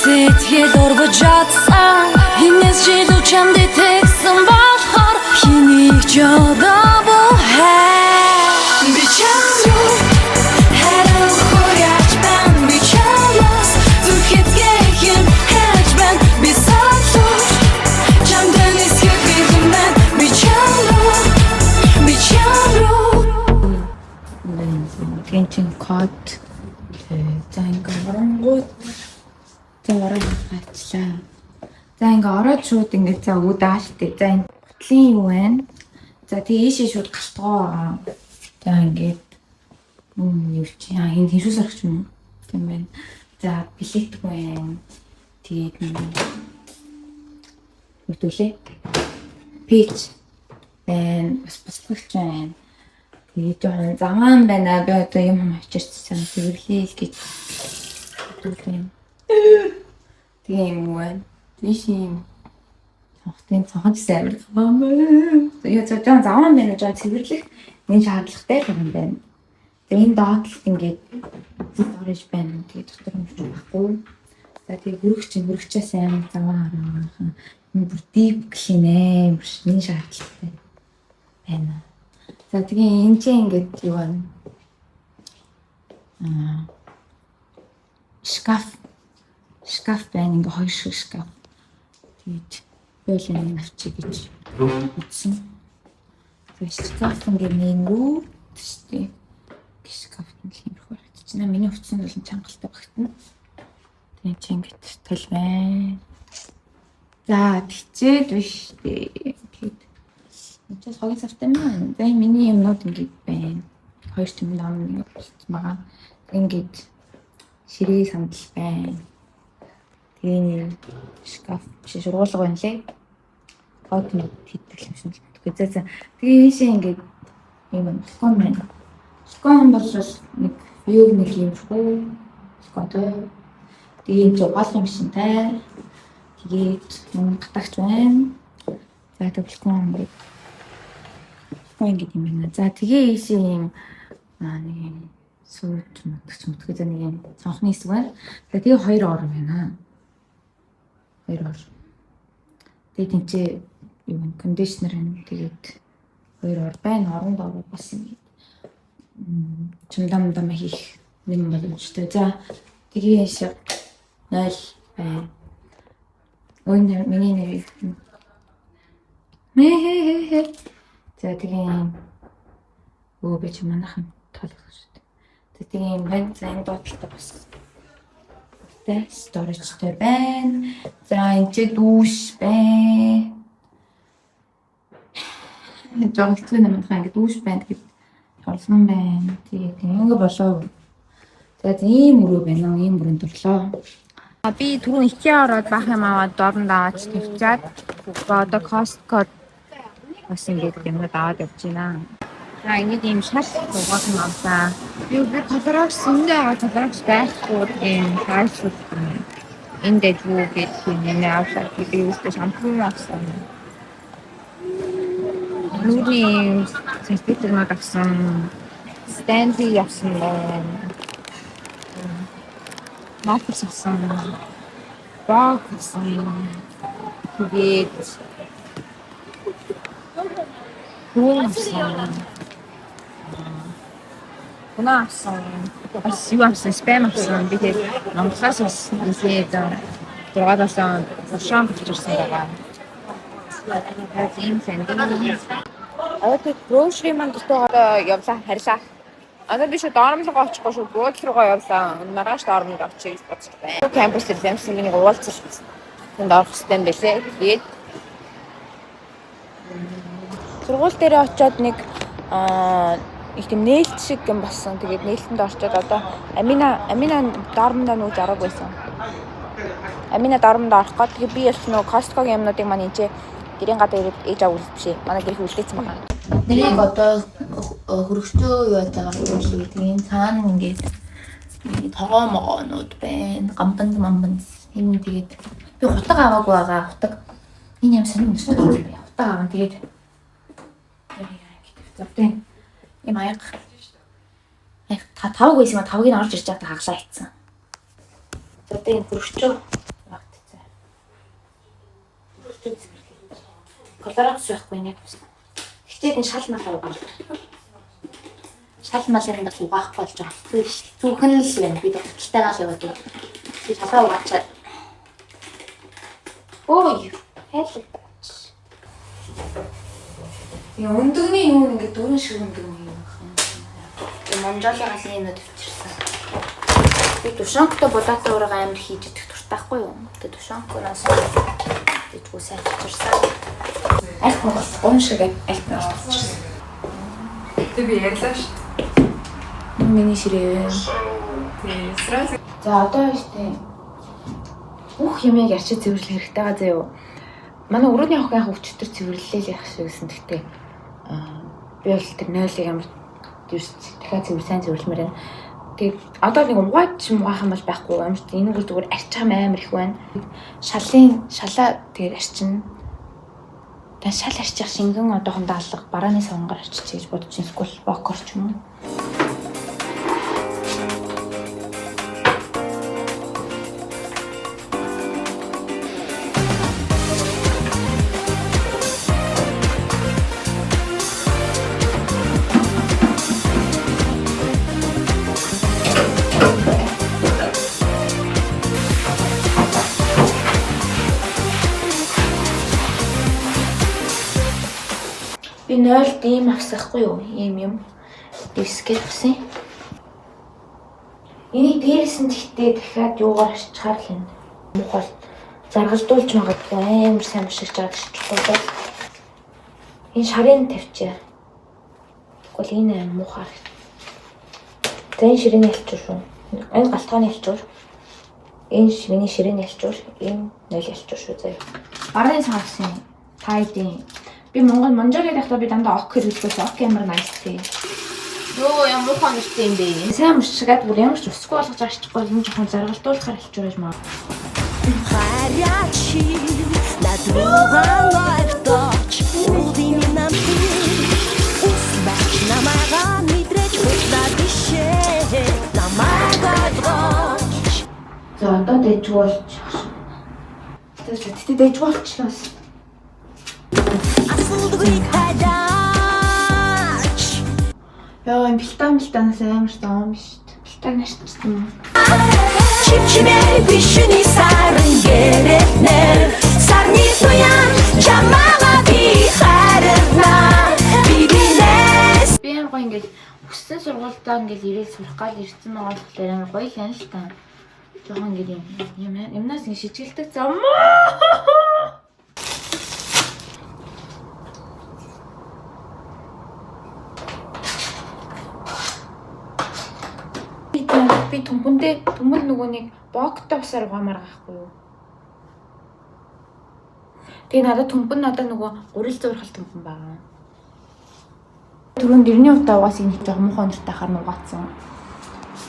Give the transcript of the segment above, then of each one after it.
Сэтгэл ургаж атсан хинээс жил чамд тэгсэн болохоор хэнийг ч одообоо хай би чамруу харин хураач бан би чамаас зүрхэд гэх юм хайж бан би саалууч чамдан эсхийг бигмэн би чамруу Гэнчин код за ингээ оронгууд за ороод гацлаа. За ингээ ороод шууд ингээ за үүдаа штэ. За энэ ботлын юу вэ? За тэгээ ийшээ шууд галтгоо. За ингээд юу чи энэ хиншүүс арах юм тийм байна. За билетгүй байна. Тэгээд хөтөлөө. Пич бэн бас байна. Тэгээд жоохон заваан байна. Би одоо юм авчирсан сэвэрлэе гэж хөтөлөө. Тэгээ юм байна. Тийш юм. Цонхтын цонхож сайн байна. Яа за заваан байна жаа цэвэрлэх энэ шаардлагатай юм байна. Тэгээ энэ доотлолт ингээд storage байна. Тэгээ дотор нь байхгүй. За тэгээ хөрөгчөөс амар заваан хараа. Энэ бүр deep clean амар энэ шаардлагатай байна. За тэгээ энэ чинь ингээд юу байна? Шкаф байна. Ингээ хоёр шиг шкаф. Тэгээд бойлын авчиг гэж утсан. Тэгээд шкаф ингээ нэнгүү тийштэй. Шкаф нь хиймэрхүү харагдчихна. Миний утсан бол чангалтай багтана. Тэгээд чи ингээд тал байна. За тэгчээд биш дээ. Тэгээд хогийн савтай маань. За миний юмнууд ингээд байна. Хоёр юм ном нэг болчихсон байгаа. Ингээд ширээ сандал байна. Тэгээ шкаф биш сургуулга байна лээ. Хот нэг хийдэг юм шиг. Тэгээ за тэгээ ийшээ ингээд юм балкон байна. Балкон бол нэг view нэг юм шүү. Балкон. Тэгээ зугаалх юм шинтэй. Тэгээд гатагч байна. За тэгээ балкон ингээд юм байна. За тэгээ ийшээ юм нэг юм сууж мөтгөх за нэг юм цонхны хэсэг байна. Тэгээ хоёр ор байна. Хоёр ор. Тэгээд тэнцээ юм кондишнер байна. Тэгээд хоёр ор байна. Оронд ор бас ингэ чамдам хийх юм боломжтой. За тэгээ шиг 0 байна. Өнөө миний нэр. За тэгээ би ч манайхан тоолох шүү дээ. Тэгээ юм байна. За энэ бодлоо бас тэ сторэжтэй байна. За энэ ч дүүш байна. Жогтлоо намайхан ингэ дүүш байна гэхэд толгон байна. Тэгээ ингэ болоо. За ийм өрөө байна. Ийм өрөөнд орлоо. Би түрүүн IKEA ороод бах юм аваад доорнд аваач тавьчаад одоо Costco бас ингэж юмнууд аваад явж байна. За ингэ ийм шал угаах юм авлаа. Би толгоороо сүндээ толгоороо байхгүй ийм хайшгүй. Энд дэжүү гэж энэ авлаа. Би өөртөө шампунь авсан. Нүрийн сертификат авсан. Stanley авсан байна. Матс авсан. Баг авсан. Тэгээд Унасан. Бас юу авсан, спам авсан. Би тэгээд Монголоос бас нэсээд дургаадасан шам бичирсэн байгаа. Тийм сэндээ. Тэгээд grocery man дотоо явлаа харьлаа. Одоо би шууд доормлогоо очихгүй шүү. Буудлын руугаа явлаа. Маргааш доормлог авчиг гэж бодож байна. Кампус дээр ямсан миний уулзсан шүү. Тэнд орох хэрэгтэй юм байлээ. Тэгээд сургууль дээр очиод нэг их тийм нээлт шиг юм болсон. Тэгээд нээлтэнд орчоод одоо Амина доормондоо нүүж орог байсан. Амина доормонд орох гээд тэгээд би ялч нөгөө Costco-гийн юмнуудыг маань энэ гэрийн гадаа ирээд ээж авах биш. Манай гэр хүлээсэн байгаа. Нэрийг одоо хөргөчөө юу ятагаар үйлээ. Тэгээд цаана ингээд тогоо могоонууд байна. Гамбанд юм тэгээд би хутаг аваагүй байгаа. Хутаг энэ юм сонирм шүү дээ. Хутаг аваа тэгээд зовтой юм аяг тавг байсан ма тавыг нь орж ирж байгаа хаглаа хийцэн. За тэгээд хөргөчөө Колорокс байхгүй нэг. Гэхдээ энэ шал мал угаах. Шал малын дах угаах болж байгаа. Түүхэн л байна. Би дутагтай гал яваад байна. Би шалаа угаачаад. Ой, хэлээд. Яа өндөгний юу ингэ дөрөн шиг өндөг юм байна. Тэгээ монжолын галын юмуд өвчирсэн. Би тушанктай бодаатай ураг амар хийж идэх дуртайхгүй юу? Тэгээ тушанконоос дэжгүй сайн өвчирсэн. Аль гомшиг аль өвчирсэн. Ты би ярьлаа шүү. Миний ширээ. Тий, сразу. За одоо штэ. Бүх юмыг арчиж цэвэрлэх хэрэгтэй байгаа заяа. Манай өрөөний охин өвчтөр цэвэрлэлээ л яах шиг гэсэн. Тэгтээ би бол тэр 0-ыг амар дахиад сайн цэвэрлэмээр байна. Тэгээд одоо нэг угаач муугах юм бол байхгүй амар энэ бол зүгээр арчхам амар их байна. Шалаа тэгээд арчна. Тэгээд шал арчих шингэн одоохондоо алга барааны савнгаар арчих гэж бодож байна. Эсвэл бокор ч юм уу. Би 0 дим авсахгүй юу? Ийм юм. Дискет авсан. Энийг дээрээс нь тэгтээ дахиад юугаар арчхаар л энэ. Мухал заргалдуулж магадгүй амар сайн биширч байгаа гэж бодлоо. Энэ шарын тавьчаа. Тэгвэл энэ мухаар. Тэн ширээний ялчуур шүү. Энэ галтгааны ялчуур. Энэ миний ширээний ялчуур. Энэ 0 ялчуур шүү заяа. Барааны сан авсан. Тайдын. Би Монгол монжорыг дахтаа би дандаа ок хэрэглээс ок ямар nice тий. Йоо ямар муухай нэртэй юм бэ? Сайн мушгаад бүр ямар ч усгүй болгож арчихгүй юм жоохон заргалдуулахаар хэлчихвэж маа. Горячий над другом лайфточ Улдини нам ты Услышь намага митречь Пышна дыше Намага дроч За одоо дэжгүүлж. Тэгтээ дэжгүүлчихлээ. Асылдгүй хадач Яа энэ бэлтанаас амар том биш. Бэлтаг нашчихсан. Чипчимей пищуни сарын геретнер Сарни суян чамага би харна Бибинес Би ямар гоё ингээл өссөн сургуультаа ингээл ирээд сурах гал ирсэн байгаа болохоор амар гоё л байна л та. Жохон ингээл юмнаас ингэ шижгэлдэг зам. Би түмэнд нөгөө нэг боктой усаар угаамаар байхгүй юу? Тэгээ надад түмэн надад нөгөө гурил зурхал түмэн байгаа. Түрүүнд дэрний утаа угаас ингэ жоохон муухай нэртэй харна угаацсан.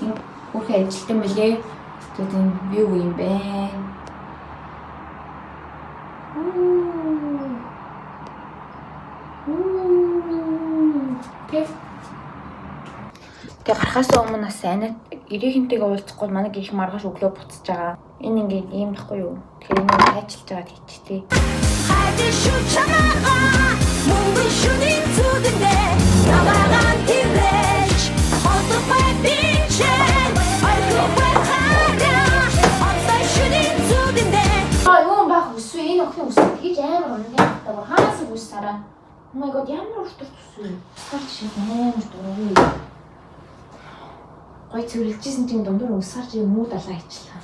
Энэ хүүхээ ажилтан мөлий. Тэгээд энэ юу юм бэ? Тэгээ гарахаас өмнө бас анаа эрийнхэнтэйгээ уулзахгүй манай гих маргааш өглөө буцаж байгаа. Энэ ингээд ийм байхгүй юу? Тэгэхээр энэ хайчилж байгаа тийчтэй. Хайди шу чамага Мөнгө шүнийн зүдэндэ Намаган тиврэч Отопай бичэн Ойрхопай харя Отопай шүнийн зүдэндэ Юу бах үсвэ энэ охин үсвэ гэж амар ундаг таа. Хаанаас үс сараа. Oh my god ямар урт үсвэ. Сар шиг амар дургүй. Гой цэвэрлэжсэн чинь дундуур усаар чи муу далаа ичлаа.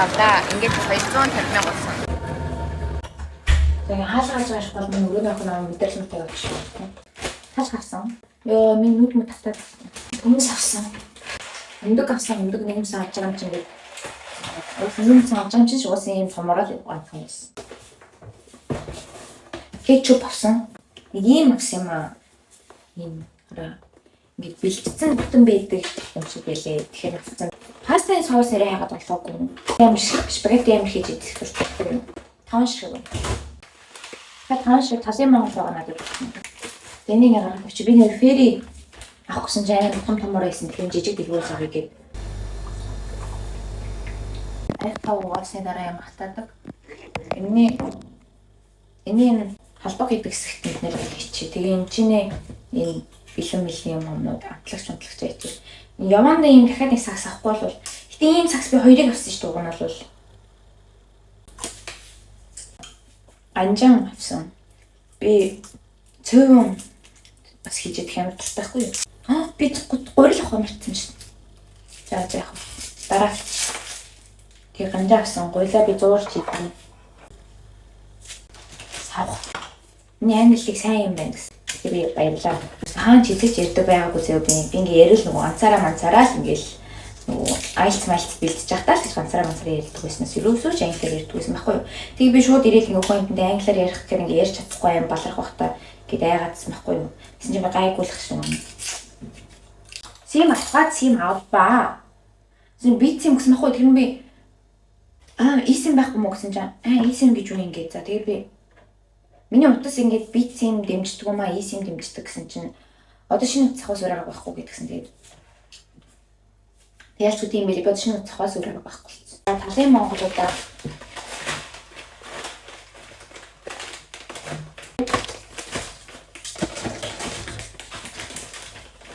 авлаа. Ингээд 250 мянга болсон. Тэгээ хаалгаж байгаа бол миний өрөөний охин аа мэдээлэл мэт явуулж байна. Хаалга авсан. Йоо миний нүд мэт татаад байна. Өмнөс авсан. Өндөг авсан. Өндөг нэг юмсан авч байгаа юм чинь. Өндөг авч байгаа юм чинь уусан юм цоморол явах юм байсан. Кетчуп авсан. Нэг юм авсан юм аа. Ийм хараа. ингээд бэлтгэсэн бүтэн байдаг юм шиг байлээ. Тэгэхээр мэдсэн. Пастаны соус нэрээ хагаад болоогүй. Амар спагетти амар хийж идэх хэрэгтэй. Таван шиг байна. Таван шиг тасын монгол байгаа надад байна. Тэнийг гаргах чи би нэр фери авах гэсэн чинь амар томор байсан. Тэгэхээр жижиг дэлгүүрээс авъя гээд. Тав угаасны дараа юм хатаадаг. Энийн халбаг хийдэг хэсэгт бид нэр хийчихээ. Тэгээ энэ чинээ энэ бэлэн юм юмнууд амтлагч яачих. Ямаанда ийм дахиад нэг сакс авахгүй бол гэтээ ийм сакс би хоёрыг авсан шүү дээ. Уг нь бол анжан авсан. Би цөөн бас хийж идэх юм тусдахгүй юу? Би гурил авах мартсан шүү. За яах вэ? Дараа тэгээ ганжаа авсан. Гуйлаа би зуурч хийдэг. Савх. Нянэлийг сайн юм байна гэсэн. Би баярлаа. Хаан чилэж ярьдаг байгаагүй зөө би ингээ ярил нөгөө анцаараа л ингээл нөгөө айлц бэлдэж явахдаа л гэж анцаараа ярьдаг байснаас ерөөсөө ч англиар ярьдаг байсан байхгүй юу. Тэгээ би шууд ирээл ингээ хөөндөө англиар ярих гэхээр ингээ ярьж чадахгүй юм баларх бахта гэд айгаадсан байхгүй юу. Тэсэн чинь би гайгуулах шиг юм. Сим авбаа. Зин бит сим гэсэн байхгүй тэр нь би ийсэн байхгүй мó гэсэн чинь ийсэн гэж юу ингээ за тэгээ би миний утас ингээд бит сим дэмждэг юм аа, сим дэмждэг гэсэн чинь одоо шинэ утас хавас ураагаа байхгүй гэдгсэн тэгээд яаж ч үгүй юм бэлээ. Одоо шинэ утас хавас ураагаа байхгүй. Талын монголуудаа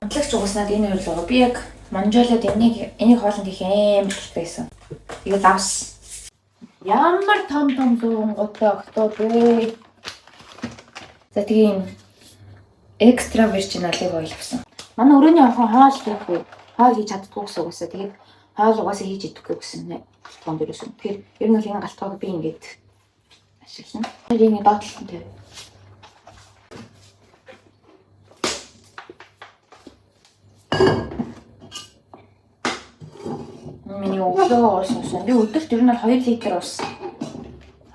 амтлагч угаснаад энэ хоёр л байгаа. Би яг манжолоод энийг хоолнд их амар байсан. Тэгээд авс. Ямар том зуунгуудтай октод вэ? За тийм экстра виржиналыг ойлгосон. Манай өрөөний охин хоол хийхгүй. Хоол хийж чаддгүй гэсэн үгсээ. Тэгээд хоол угаасаа хийж идэхгүй гэсэн галтгоон дээрээс. Тэгэхээр ер нь бол энэ галтгоог би ингээд ашиглана. Тэгээд ингэ доотлон тавь. Миний өглөө уусан. Би өдөрт ер нь 2 литр уусан.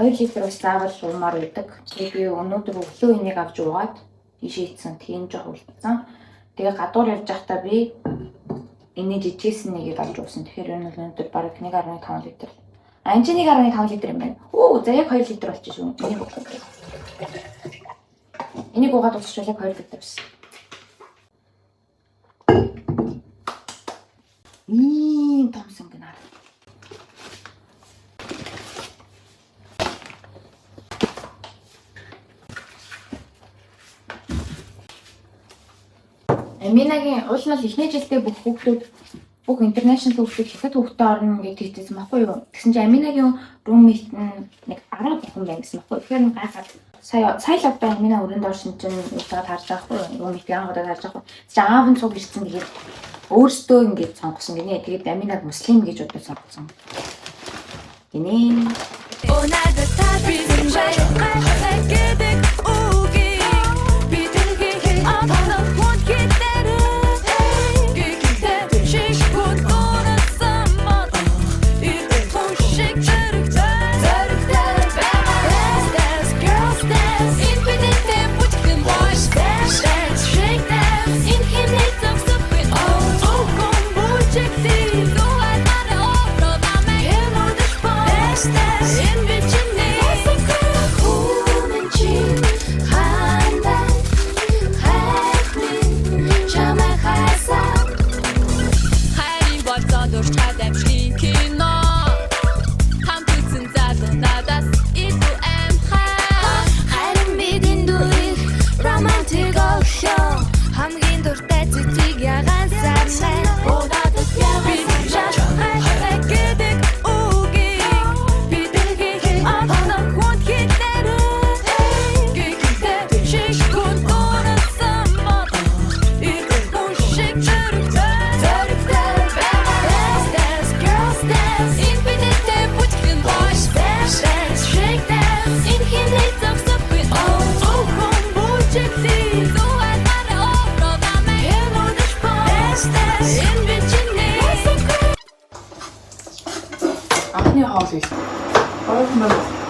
2 литр ус заавал уумаар байдаг. Тэгээд би өнөөдөр өглөө энийг авч уугаад тийшээ ийдсэн. Тийм жоох үлдсэн. Тэгээ гадуур явж байхдаа би энэ жижигсэн нэгийг авч уусан. Тэгэхээр энэ бол өнөөдөр бараг 1.5 литр. Энд чинь 1.5 литр юм байна. Оо за яг 2 литр болчих шүү. Энийг уугаад дуусчихвал яг 2 литр байсан. Томсон гэнэ. Аминагийн уул нь эхний жилдээ бүх хүүхдүүд бүх интернэшнл хүүхдүүд хэсэг хүүхдтэй орно гэж хэлсэн байхгүй юу. Тэгсэн чинь Аминагийн руммейт нь нэг 10 бүхэн байна гэсэн байхгүй юу. Тэгэхээр гайхаад сая л одоо Амина өрөөнд орсон чинь уутаад харж байгаа байхгүй юу. Руммейт яагаад харж байгаа. Чи аав нь цуг ирсэн тэгээд өөртөө ингэж сонгосон гинэ. Тэгээд Аминаг муслим гэж бодож сонгосон. Гинэ. Анхны хоол хийсэн. Ойрхон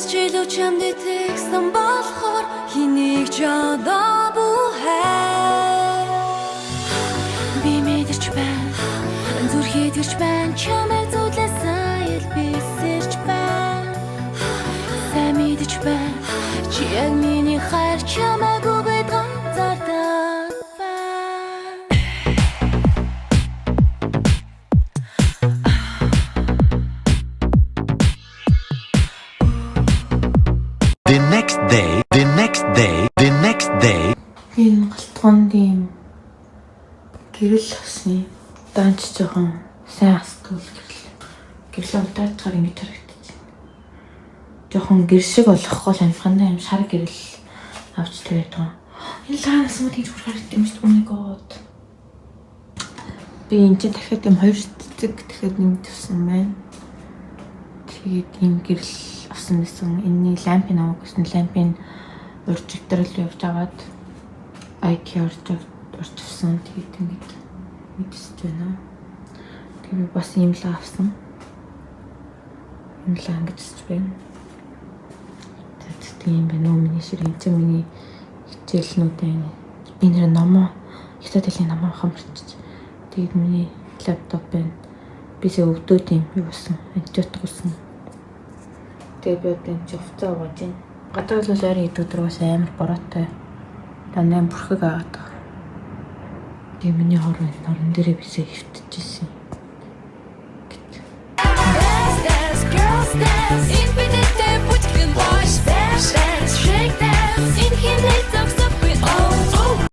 жил үчамд итгэсэн болохоор хэнийг жадаа бүхэ би мэдэрч байна зүрхий тэрч байна чамайг зүлээсэн ил бисэрч байна сайн мэдэрч байна чи яг миний хайр чамайг үгүй ганцаардаг байна. The next day. Энэ галтгоонд юм гэрэл авсан. Даанч жоохон сайн асдгүй гэрэл удаачаар ингэж харагдаж байна. Жоохон гэр шиг болохгүй л амхандаа юм шар гэрэл авч тавиад байгаа. Энэ лаанаас мод хийж харагдаж юм шүү дээ. Oh my god. Би энэ чинь дахиад юм 2 цэцэг дахиад нэмчихсэн байна. Тэгээд ийм гэрэл авсан гэсэн. Энэний лампын авах гэсэн лампын урьдчилтал явж аваад IKEA урьдчилсан. Тэгээд ингэж мэдсэж байна. Тэгээд бас ийм л авсан. Ийм л ангижч байна. Тэгээд юм байна уу миний ширээ чинь миний хичээлнүүдээ би нэр номоо ихтэй тэлийн номоо хамарч. Тэгээд миний лаптоп байна. Бисээ өвдөөд юм юу болсон. Антиот гуйсан. Тэгээд би одоо энэ хувцас угааж байна. Гадаа бол ойрын өдрөөс амар бороотой. Данаа бүрхэг аваад. Тэгээ миний хорон дээрээ бисээ хөвтөж ирсэн.